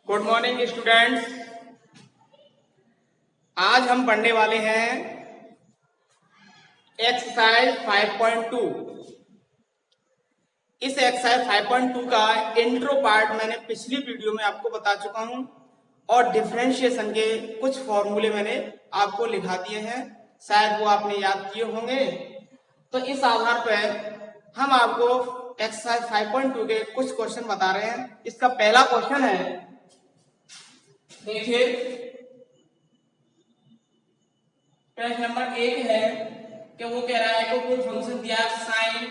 Good morning students. आज हम पढ़ने वाले हैं एक्सरसाइज 5.2। इस एक्सरसाइज 5.2 का इंट्रो पार्ट मैंने पिछली वीडियो में आपको बता चुका हूं और डिफरेंशिएशन के कुछ फॉर्मूले मैंने आपको लिखा दिए हैं, शायद वो आपने याद किए होंगे। तो इस आधार पर हम आपको एक्सरसाइज 5.2 के कुछ क्वेश्चन बता रहे हैं। इसका पहला क्वेश्चन है, देखिए प्रश्न नंबर 1 है कि वो कह रहा है कि कोई फंक्शन दिया साइन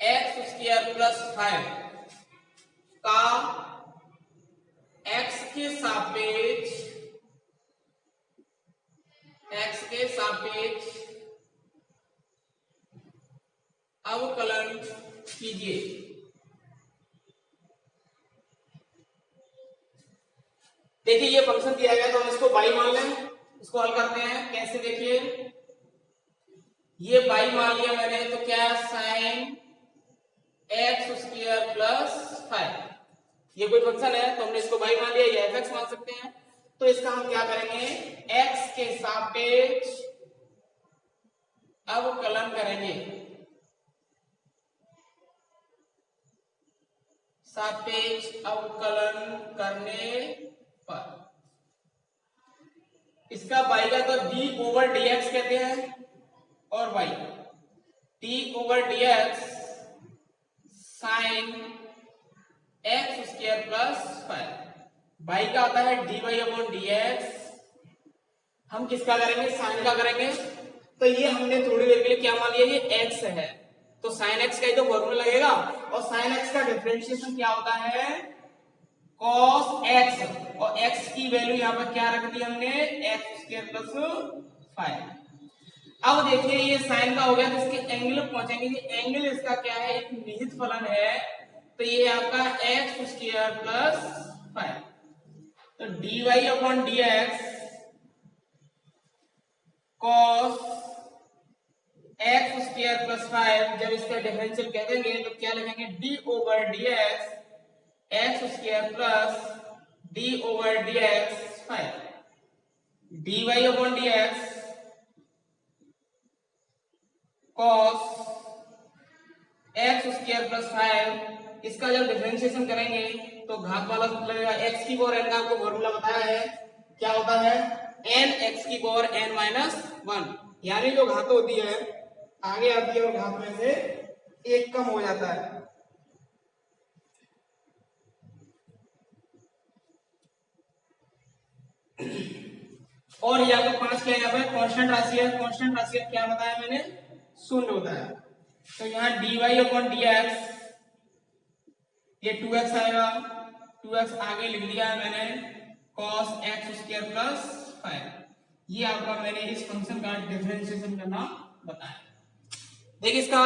एक्स स्क्वायर प्लस 5 का एक्स के सापेक्ष अवकलन कीजिए। देखिए ये फंक्शन दिया गया तो हम इसको y मान लें। इसको हल करते हैं कैसे, देखिए ये y मान लिया मैंने, तो क्या साइन एक्स स्क्वायर प्लस 5, ये कोई फंक्शन है तो हमने इसको y मान लिया, या fx मान सकते हैं। तो इसका हम क्या करेंगे, x के सापेक्ष अवकलन करेंगे, सापेक्ष अवकलन करने पर इसका y का तो d ओवर dx कहते हैं और y d over dx sine x square plus 5, y का आता है dy अपॉन dx। हम किसका करेंगे, साइन का करेंगे। तो ये हमने थोड़ी देर के लिए क्या मान लिया, ये x है तो साइन एक्स का ही तो फॉर्मूला लगेगा, और साइन एक्स का डिफरेंशिएशन क्या होता है, cos x, और x की वैल्यू यहाँ पर क्या रख दी हमने, एक्स स्क्वायर प्लस 5। अब देखिए ये साइन का हो गया, तो इसके एंगल पहुंचेंगे। ये एंगल इसका क्या है, एक निहित फलन है, तो ये आपका एक्स स्क्वायर प्लस 5। तो dy upon dx cos x square plus 5, जब इसका डिफरेंशियल कह देंगे तो क्या लिखेंगे, d over dx x square plus d over dx 5, dy upon dx cos x square plus 5, इसका जब डिफरेंशिएशन करेंगे तो घात वाला लगेगा, x की पावर n का आपको फॉर्मूला बताया है, क्या होता है, n x की पावर n माइनस 1, यानी जो घात होती है आगे आती है और घात में से एक कम हो जाता है। और यहाँ पे 5 क्या, यहाँ पे कांस्टेंट राशि है, कांस्टेंट राशि का क्या बताया मैंने, शून्य होता है। तो यहाँ dy अपॉन dx ये 2x आएगा, 2x आगे लिख दिया है मैंने, cos x स्क्वायर प्लस 5, ये आपका मैंने इस फंक्शन का डिफरेंशिएशन करना बताया। देखिए इसका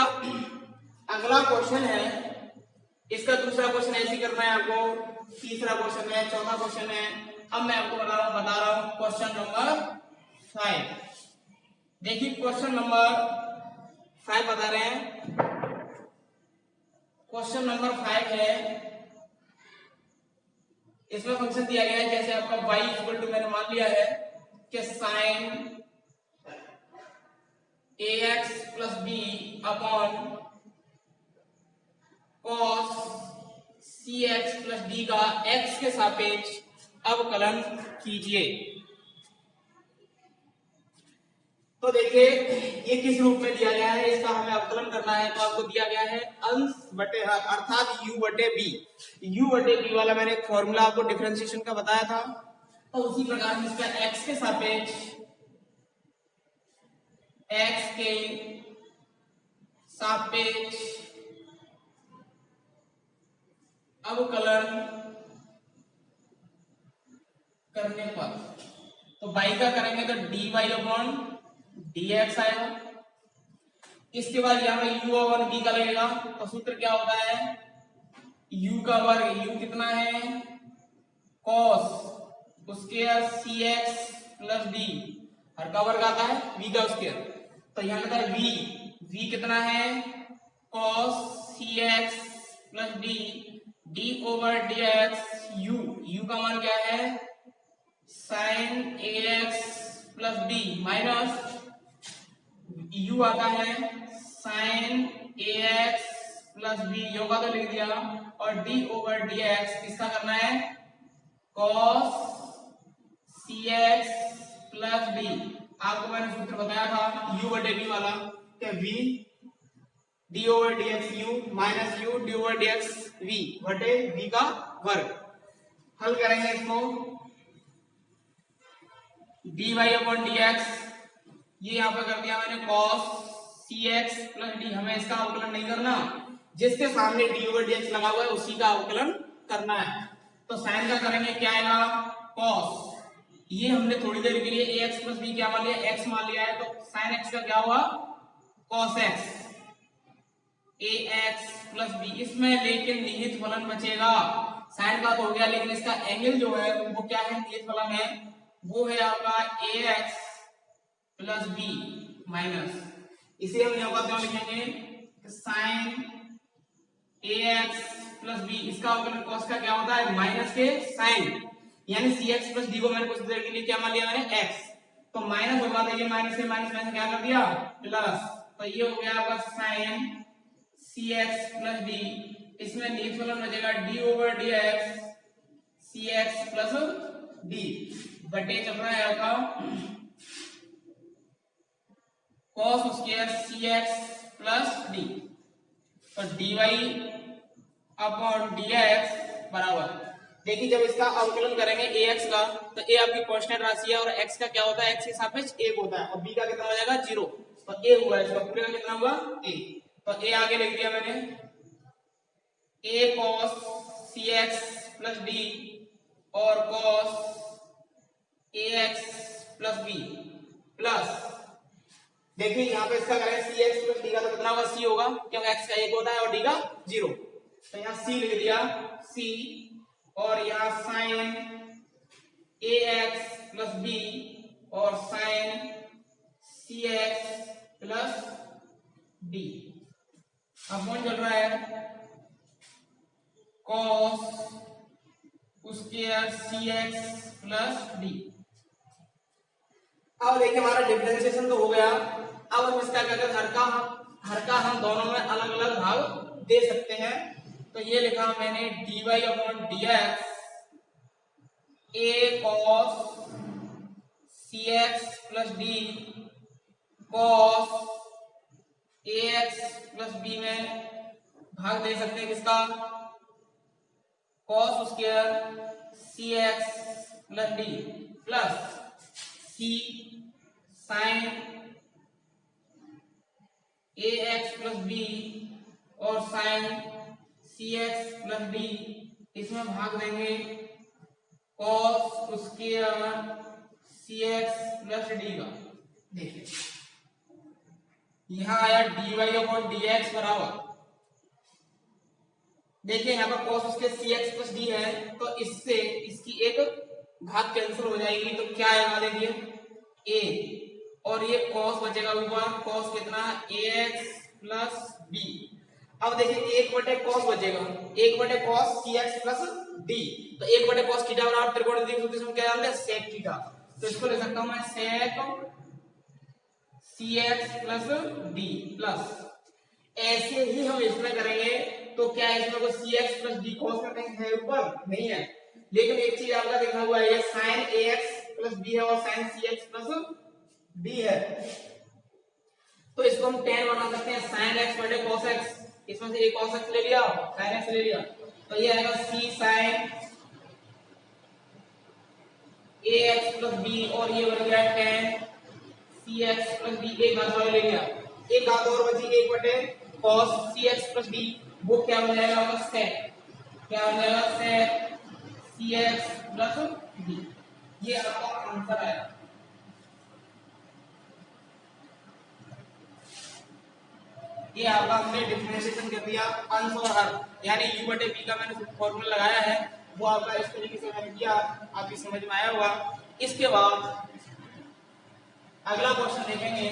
अगला क्वेश्चन है, इसका दूसरा क्वेश्चन ऐसे करना है आपको, तीसरा क्वेश्चन है, चौथा क्वेश्चन है। अब मैं आपको बता रहा हूं क्वेश्चन नंबर 5। देखिए क्वेश्चन नंबर 5 बता रहे हैं, क्वेश्चन नंबर 5 है, इसमें फंक्शन दिया गया है जैसे आपका y इक्वल टू मैंने मान लिया है कि sine ax plus B upon cos cx plus D का x के सापेक्ष अवकलन कीजिए। तो देखिए ये किस रूप में दिया गया है, इसका हमें अवकलन करना है, तो आपको दिया गया है अंश बटे हर, अर्थात u बटे b वाला मैंने एक फॉर्मूला आपको डिफरेंशिएशन का बताया था। तो उसी प्रकार से इसका x के सापेक्ष अवकलन करने पर, तो y का करेंगे तो dy अपॉन dx आएगा। इसके बाद यहाँ पे u अपॉन b का लगेगा, तो सूत्र क्या होता है, u का वर्ग, u कितना है, cos उसके cx प्लस d, हर का वर्ग आता है v का स्क्वायर, तो यहाँ लगता है v कितना है, cos cx plus d d over dx u, u का मान क्या है साइन ए x plus b minus u आता है साइन ए एक्स प्लस बी, योगा तो लिख दिया, और डी ओवर डी एक्स किसका करना है कॉस सी एक्स प्लस बी। आपको मैंने सूत्र बताया था यू बटे बी वाला, क्या v d over d x u minus u d over d x v बटे वी का वर्ग। हल करेंगे इसको, d Y upon D x, ये यहाँ पे कर दिया मैंने कॉस सी एक्स प्लस डी, हमें इसका अवकलन नहीं करना, जिसके सामने डी ओवर डी एक्स लगा हुआ है उसी का अवकलन करना है। तो साइन का करेंगे क्या आएगा कॉस, ये हमने थोड़ी देर के लिए ए एक्स प्लस बी क्या मान लिया एक्स मान लिया है, तो साइन एक्स का क्या हुआ कॉस एक्स ए एक्स प्लस बी, इसमें लेकिन निहित फलन बचेगा, साइन का तो हो गया लेकिन इसका एंगल जो है वो क्या है निहित फलन है, वो है आपका ए एक्स प्लस बी माइनस, इसे हम यहाँ पर क्या लिखेंगे साइन ए एक्स प्लस बी, इसका अवकलन कॉस का क्या होता है माइनस के साइन, यानी सी एक्स प्लस डी को मैंने कुछ देर के लिए क्या मान लिया मैंने एक्स, तो माइनस होगा तो ये माइनस से माइनस मैंने क्या कर दिया प्लस, तो ये हो गया आपका साइन सी एक्स प्लस डी, इसमें निहित फलन बचेगा d over d x c x plus d बटे चल रहा है आपका कॉस स्क्वायर सी एक्स प्लस डी, तो d Y upon D x बराबर, देखिए जब इसका अवकलन करेंगे ए एक्स का, तो ए आपकी कांस्टेंट राशि है और एक्स का क्या होता है एक्स के सापेक्ष एक होता है, और बी का कितना हो जाएगा 0, तो ए हुआ इसका पूरे का कितना हुआ ए, तो ए आगे लिख दिया मैंने ए कॉस सी एक्स प्लस डी और cos A x plus B plus, देखिए यहाँ पे इसका करें सी एक्स प्लस डी का तो कितना होगा सी होगा, क्योंकि एक्स का 1 होता है और डी का 0, तो यहाँ सी लिख दिया सी, और यहाँ साइन ए एक्स प्लस बी और साइन सी एक्स प्लस डी, अब कौन चल रहा है कॉस स्क्वायर सी एक्स प्लस डी। अब देखिए हमारा डिफरेंशिएशन तो हो गया, अब हम इसका क्या करते हर का हम दोनों में अलग अलग भाग दे सकते हैं, तो ये लिखा मैंने D Y upon D X A cos C x plus D cos A x plus B में भाग दे सकते हैं किसका कॉस स्क्वायर सी x plus D plus C sine ए एक्स प्लस बी और साइन सी एक्स प्लस डी, इसमें भाग देंगे कॉस स्क्वायर सी एक्स प्लस डी का। देखिए यहां आया D Y upon D x बराबर, देखिए यहाँ पर कॉस उसके सी एक्स प्लस डी है, तो इससे इसकी एक घात कैंसिल हो जाएगी, तो क्या आएगा देखिए ए, और ये कॉस बचेगा ऊपर, कॉस कितना ए एक्स प्लस बी, अब देखिए एक बटे कॉस बचेगा, एक बटे कॉस सी एक्स प्लस डी, तो एक बटे कॉस थीटा बराबर त्रिकोणमितीय सूत्र में क्या जानते हैं सेक थीटा, तो इसको लिख सकता हूं मैं सेक सी एक्स प्लस डी प्लस, ऐसे ही हम इसमें करेंगे, तो क्या इसमें कोई सी एक्स प्लस डी कॉस का कहीं है ऊपर नहीं है, लेकिन एक चीज आपका देखा हुआ है ये साइन ए एक्स प्लस बी है और साइन सी एक्स प्लस डी है, तो इसको हम tan बना सकते हैं साइन एक्स बटे कॉस एक्स, इसमें से एक cos x ले लिया sin x ले लिया, तो ये आएगा c sin ax plus b, और ये बन गया tan cx प्लस d, एक घात और ले लिया, एक घात और बची एक बटे cos cx प्लस d, वो क्या हो जाएगा आपका sec, क्या हो जाएगा sec cx प्लस d, ये आपका आंसर आएगा। ये आपका हमने डिफरेंशिएशन कर दिया अंश और हर, यानी u बटे b का मैंने फॉर्मूला लगाया है, वो आपका इस तरीके से मैंने किया, आपकी समझ में आया होगा। इसके बाद अगला क्वेश्चन देखेंगे,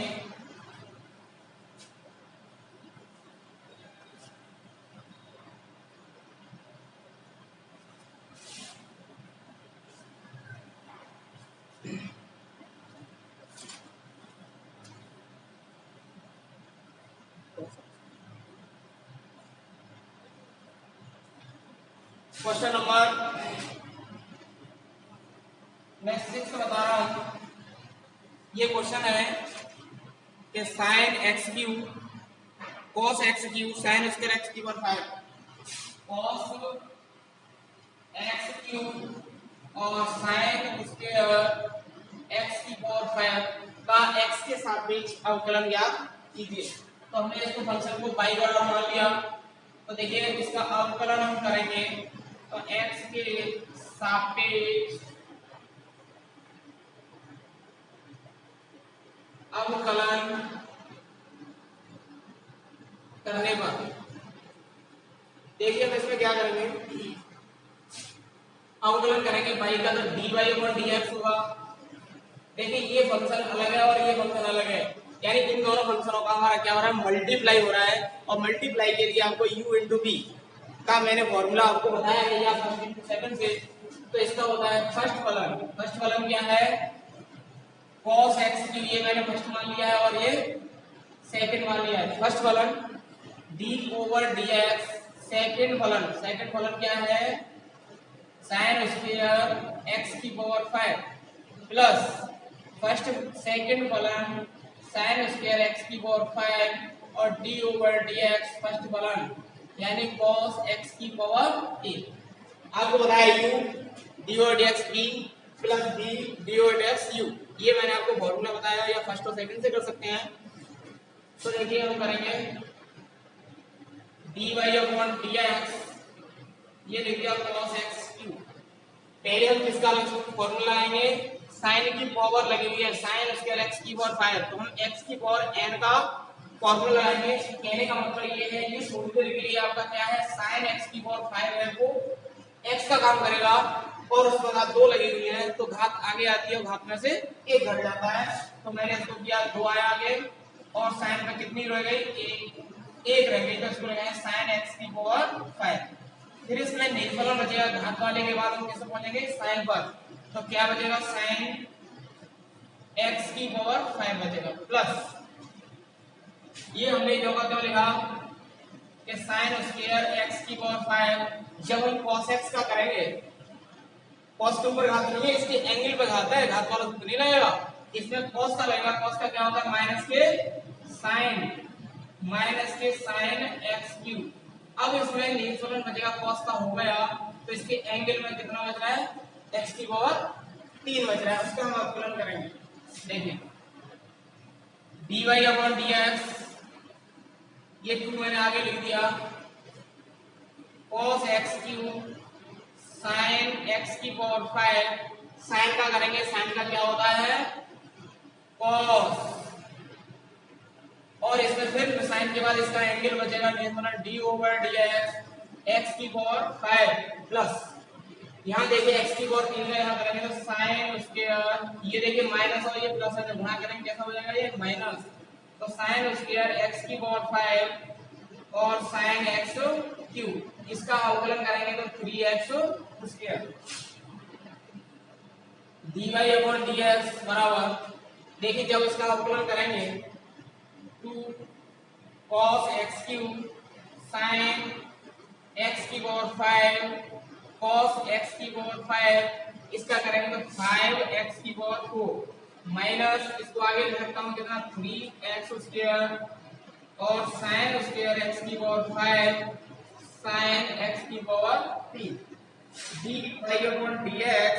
क्वेश्चन नंबर मैं 6 बता रहा हूं। ये क्वेश्चन है कि sine x Q cos x Q sine square x की पावर 5 कॉस एक्स क्यू और साइन स्क्वायर एक्स की पावर 5 का एक्स के सापेक्ष अवकलन ज्ञात कीजिए। तो हमने इसको फंक्शन को बाई बराबर मान लिया। तो देखिए इसका अवकलन हम करेंगे तो एक्स के सापेक्ष अवकलन करने पर देखिए हम इसमें क्या करेंगे, अवकलन करेंगे बाई का तो dy अपॉन dx होगा। देखिए ये फंक्शन अलग है और ये फंक्शन अलग है, यानी इन दोनों फंक्शनों का हमारा क्या हो रहा है, मल्टीप्लाई हो रहा है। और मल्टीप्लाई के लिए आपको u इंटू v का मैंने फॉर्मूला आपको बताया है या फर्स्ट इंटू सेकंड से। तो इसका होता है फर्स्ट फलन क्या है, cos x की ये मैंने फर्स्ट मान लिया है और ये सेकंड मान लिया है। फर्स्ट फलन d ओवर dx, सेकंड फलन क्या है, sin स्क्वायर x की पावर 5 प्लस फर्स्ट सेकंड फलन sin स्क्वायर x की पावर 5 और d ओवर dx फर्स्ट फलन यानी cos x की पावर 1। आपको बताया u d over dx v plus v d over dx u, ये मैंने आपको फॉर्मूला बताया या फर्स्ट और सेकंड से कर सकते हैं। तो देखिए हम करेंगे dy अपॉन dx, ये लिख दिया cos x क्यू। पहले हम किसका फॉर्मूला आएंगे, साइन की पावर लगी हुई है, साइन स्क्वायर x की पावर 5, तो हम x की पावर n का फॉर्मूला लाएंगे। कहने का मतलब ये है, ये थोड़ी देर के लिए आपका क्या है, साइन x की पावर 5 है वो x का काम करेगा और उस पर घात 2 लगी हुई है तो घात आगे आती है और घात में से 1 घट जाता है। तो मैंने इसको किया 2 आया आगे और साइन में कितनी रह गई, 1 रह गई, तो इसको लगाए साइन x की पावर 5। फिर इसमें निष्फलन बचेगा, घात वाले के बाद हम कैसे पहुंचेंगे साइन पर, तो क्या बचेगा साइन x की पावर 5 बचेगा प्लस ये हमने जो का क्यों लिखा कि साइन स्क्वायर x की पावर 5, जब हम cos x का करेंगे, cos के ऊपर घात नहीं है, इसके एंगल पे घात है, घात वाला सूत्र नहीं लगेगा, इसमें cos का लगेगा। cos का क्या होता है, माइनस के साइन x क्यूब। अब इसमें निष्फलन बचेगा, cos का हो गया तो इसके एंगल में कितना बच रहा है, x की पावर 3 बच रहा है, उसका हम अवकलन करेंगे। देखिए dy अपॉन dx, ये 2 मैंने आगे लिख दिया, cos x cube sign x की पावर 5, साइन का करेंगे, साइन का क्या होता है cos, और इसमें फिर साइन के बाद इसका एंगल बचेगा निष्फलन d ओवर dx x की पावर 5 प्लस यहाँ देखिए x की पावर 3 का यहाँ करेंगे तो साइन स्क्वायर, ये देखिए माइनस और ये प्लस है, गुणा करेंगे कैसा हो जाएगा, ये माइनस, तो साइन स्क्वायर x की पावर 5 और साइन x क्यूब, इसका अवकलन करेंगे तो 3x square dy upon dx बराबर, देखिए जब इसका अवकलन करेंगे 2 cos x cube sign x की पावर 5 cos x की पावर 5, इसका करेंगे तो 5x की पावर 4 माइनस, इसको आगे लिख सकता हूँ कितना 3x स्क्वायर और साइन स्क्वायर x की पावर 5 साइन x की power 3 dy upon dx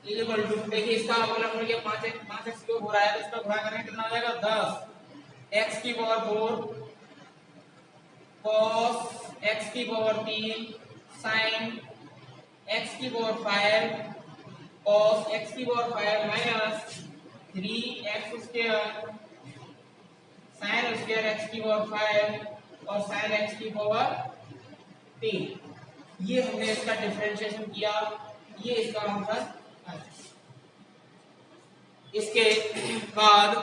equal to, देखिए इसका अवकलन हो गया 5x क्यूब हो रहा है तो इसका गुणा करेंगे कितना हो जाएगा 10 x की पावर 4 cos x की पावर 3 साइन x की पावर 5 cos x की power 5 minus 3x square sine square x की पावर 5 और साइन x की पावर 3, ये हमने इसका डिफरेंशिएशन किया, ये इसका आंसर है। इसके बाद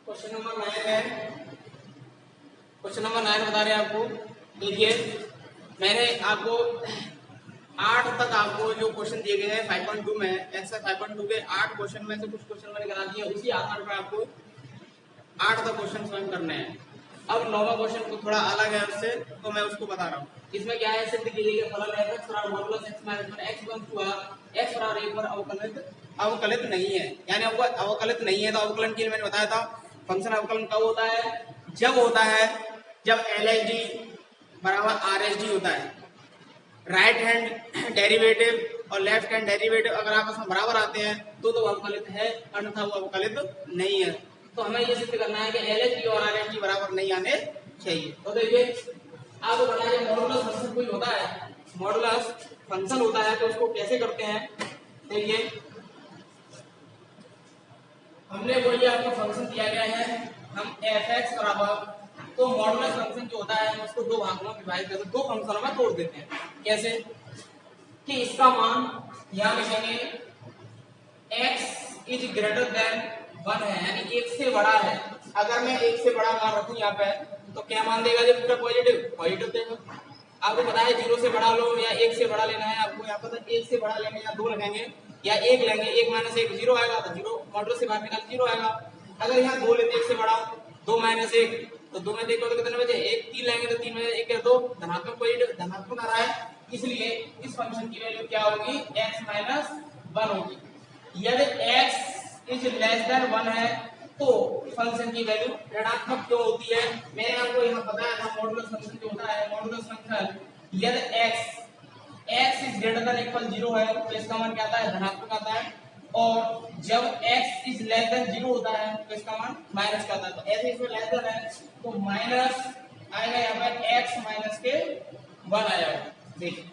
क्वेश्चन नंबर 9 है, क्वेश्चन नंबर 9 बता रहे हैं आपको। देखिए मैंने आपको 8 तक आपको जो क्वेश्चन दिए गए हैं 5.2 में, एक्सरसाइज 5.2 के 8 क्वेश्चन में से कुछ क्वेश्चन मैंने करा दिए, उसी आधार पर आपको 8 तक क्वेश्चन स्वयं करने हैं। अब नौवां क्वेश्चन को थोड़ा अलग है उससे, तो मैं उसको बता रहा हूँ। इसमें क्या है, सिद्ध कीजिए कि फलन f(x) बराबर मॉडुलस x माइनस 1 x बन हुआ x बराबर 1 पर अवकलित नहीं है, यानी अवकलित नहीं है। तो अवकलन के लिए मैंने बताया था फंक्शन अवकलन कब होता है, जब होता है जब LHD बराबर RHD होता है। राइट हैंड डेरिवेटिव और लेफ्ट हैंड डेरिवेटिव अगर आपस में बराबर आते हैं तो अवकलित है, अन्यथा वो अवकलित नहीं है। तो हमें ये सिद्ध करना है कि LHD और RHD बराबर नहीं आने चाहिए। तो देखिए आपको पता है मॉडुलस फंक्शन कोई होता है, मॉडुलस फंक्शन होता है, तो उसको कैसे करते हैं। देखिए हमने वो ये आपको फंक्शन दिया गया है, हम f(x) बराबर, तो मॉडुलस फंक्शन जो होता है हम उसको दो भागों में विभाजित करके दो फंक्शनों में तोड़ देते हैं। कैसे कि इसका मान यहां लिखेंगे x इज ग्रेटर देन 1 है, यानी 1 से बड़ा है। अगर मैं 1 से बड़ा मान रखूं यहाँ पे तो क्या मान देगा, जब पूरा पॉजिटिव देगा। आपको पता है 0 से बड़ा लो या 1 से बड़ा लेना है, आपको यहाँ पर 1 से बड़ा लेंगे या 2 लगाएंगे या 1 लेंगे, 1 माइनस 1 0 आएगा, तो 0 मॉडुलस से बाहर निकाल 0 आएगा। अगर यहाँ 2 लेते 1 से बड़ा, 2 माइनस 1, तो 2 में देखो तो कितने बचे, 1, 3 लेंगे तो 3 में 1 है 2, धनात्मक पॉजिटिव धनात्मक आ रहा है, इसलिए इस फंक्शन की वैल्यू क्या होगी, x माइनस 1 होगी। यदि x इज लेस देन 1 है तो फंक्शन की वैल्यू ऋणात्मक क्यों होती है। मैंने आपको यहाँ बताया था मॉडुलस फंक्शन जो होता है, मॉडुलस फंक्शन यदि x is greater than equal 0 है तो इसका मान क्या आता है, धनात्मक आता है, और जब x इज लेस देन 0 होता है तो इसका मान माइनस का आता है। तो ऐसे इसमें लेस देन है तो माइनस आएगा, यहाँ पर x माइनस के 1 आ जाएगा। देखिए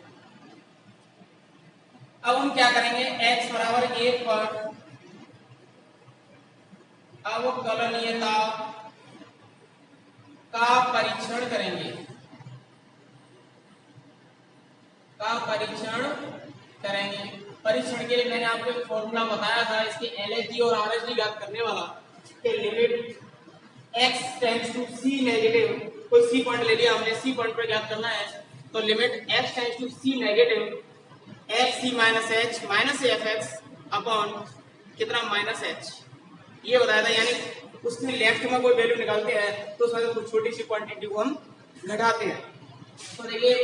अब हम क्या करेंगे, x बराबर 1 पर अवकलनीयता का परीक्षण करेंगे, परीक्षण के लिए मैंने आपको एक फॉर्मूला बताया था इसके LHD और RHD ज्ञात करने वाला, कि limit x tends to c negative, कोई c पॉइंट ले लिया हमने, c पॉइंट पर ज्ञात करना है, तो limit x tends to c negative fc minus h minus fx upon कितना माइनस h, ये बताया था। यानी उसमें लेफ्ट में कोई वैल्यू निकालते हैं तो उसमें कुछ छोटी सी क्वांटिटी को हम घटाते हैं। तो देखिए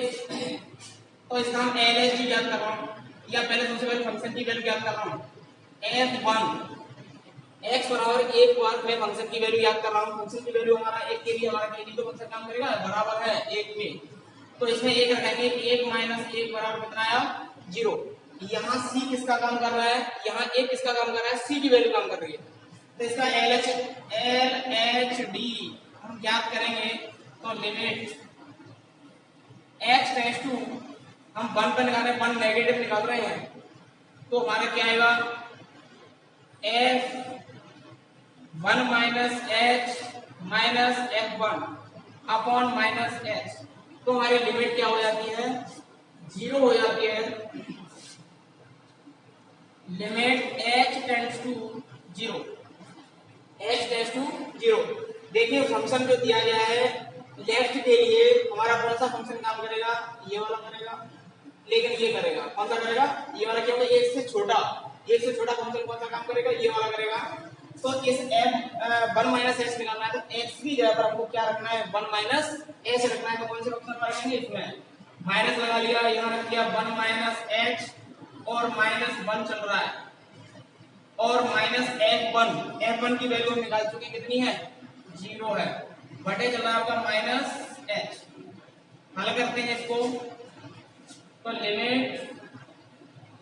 तो इसका हम LHD ज्ञात कर रहा हूँ, या पहले सबसे पहले फंक्शन की वैल्यू ज्ञात कर रहा हूँ, f1 x बराबर 1 पर मैं फंक्शन की वैल्यू याद कर रहा हूँ। फंक्शन की वैल्यू हमारा 1 के लिए हमारा के लिए तो फंक्शन काम करेगा बराबर है 1 में, तो इसमें 1 रखेंगे, 1 माइनस 1 बराबर कितना आया 0। यहाँ c किसका काम कर रहा है, यहाँ 1 किसका काम कर रहा है, c की वैल्यू काम कर रही है, तो इसका LHD हम ज्ञात करेंगे। तो लिमिट x टेंड्स टू, हम 1 पर निकाल रहे हैं, 1 नेगेटिव निकाल रहे हैं, तो हमारा क्या आएगा f1 minus h minus f1 upon minus h, तो हमारी लिमिट क्या हो जाती है 0 हो जाती है। Limit h tends to 0, h tends to 0। देखिए फंक्शन जो दिया गया है लेफ्ट के लिए हमारा कौन सा फंक्शन काम करेगा, ये वाला करेगा, लेकिन ये करेगा कौन सा करेगा, ये वाला क्या होगा, एक से छोटा फंक्शन कौन सा काम करेगा, ये वाला करेगा। तो इस f1 माइनस h निकालना है, तो x की जगह पर हमको क्या रखना है 1 माइनस h रखना है, तो कौन से फंक्शन पर रखेंगे, इसमें माइनस लगा लिया, यहाँ रख दिया 1 माइनस h और माइनस 1 चल रहा है, और माइनस f1 की वैल्यू हम निकाल चुके, कितनी है 0 है, बटे चल रहा है आपका माइनस h। हल करते हैं इसको, तो लिमिट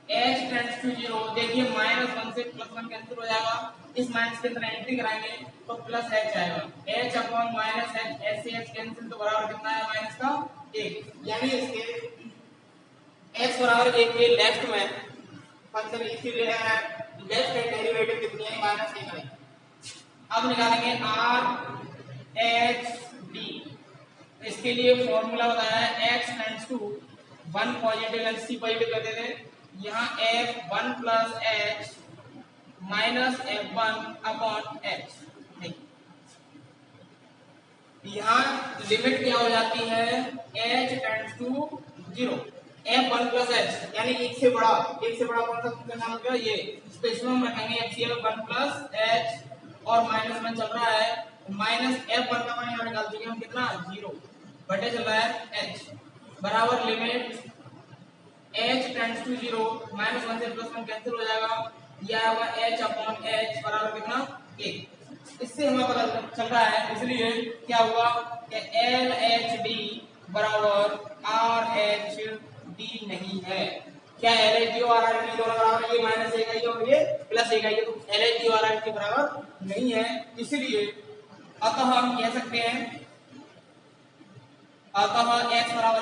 h टेंड्स टू 0, देखिए माइनस 1 से प्लस 1 कैंसिल हो जाएगा, इस माइनस के अंदर एंट्री कराएंगे तो प्लस h आएगा, h upon minus h, h से h कैंसिल, तो बराबर कितना है माइनस का 1, यानी इसके x बराबर 1 के लेफ्ट में फंक्शन इसीलिए है, लेफ्ट हैंड डेरिवेटिव कितनी है माइनस 1 है। अब निकालेंगे RHD, इसके लिए फॉर्मूला बताया है x tends to 1 positive and c positive कर देते हैं, यहाँ f1 plus h minus f1 upon h। यहाँ लिमिट क्या हो जाती है h tends to 0, f1 plus h यानी एक से बड़ा कौन सा फंक्शन नाम होगा, ये स्पेशल हम रखेंगे FCF 1 प्लस h और माइनस 1 चल रहा है, माइनस एफ वन का मान यहाँ निकाल देंगे हम कितना 0 बटे चल रहा है एच बराबर limit h tends to 0 minus 1 से प्लस 1 कैंसिल हो जाएगा, यह होगा एच अपॉन एच बराबर कितना 1। इससे हमें पता चल रहा है, इसलिए क्या हुआ कि एल एच डी बराबर आर एच डी नहीं है। क्या एल एच डी और आर एच डी दोनों बराबर है, ये माइनस एक आई और ये प्लस एक आई, तो एल एच डी और आर एच डी बराबर नहीं है। इसलिए अतः हम कह सकते हैं, अतः x बराबर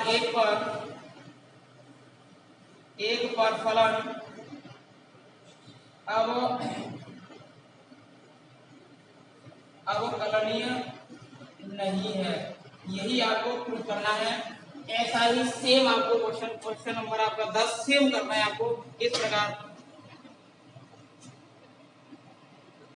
1 पर फलन अब कलनीय नहीं है। यही आपको प्रूव करना है। ऐसा ही सेम आपको क्वेश्चन नंबर आपका 10 सेम करना है आपको इस प्रकार।